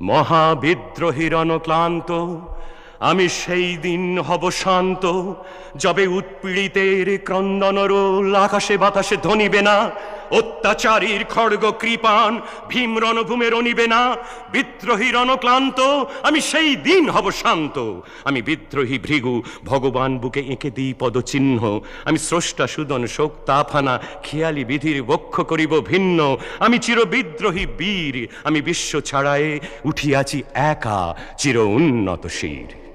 মহাবিদ্রোহীর অনক্লান্ত আমি সেই দিন হব শান্ত, যবে উৎপীড়িতের ক্রন্দন রোল আকাশে বাতাসে ধ্বনিবে না, অত্যাচারীর খড়গ কৃপান ভীম রণভূমে রণিবে না। বিদ্রোহীর অনক্লান্ত আমি সেই দিন হব শান্ত। আমি বিদ্রোহী ভৃগু ভগবান বুকে এঁকে দিই পদচিহ্ন। আমি স্রষ্টা সুদন শোক তাফানা খেয়ালি বিধির বক্ষ করিব ভিন্ন। আমি চির বিদ্রোহী বীর, আমি বিশ্ব ছাড়ায়ে উঠিয়াছি একা চির উন্নত শির।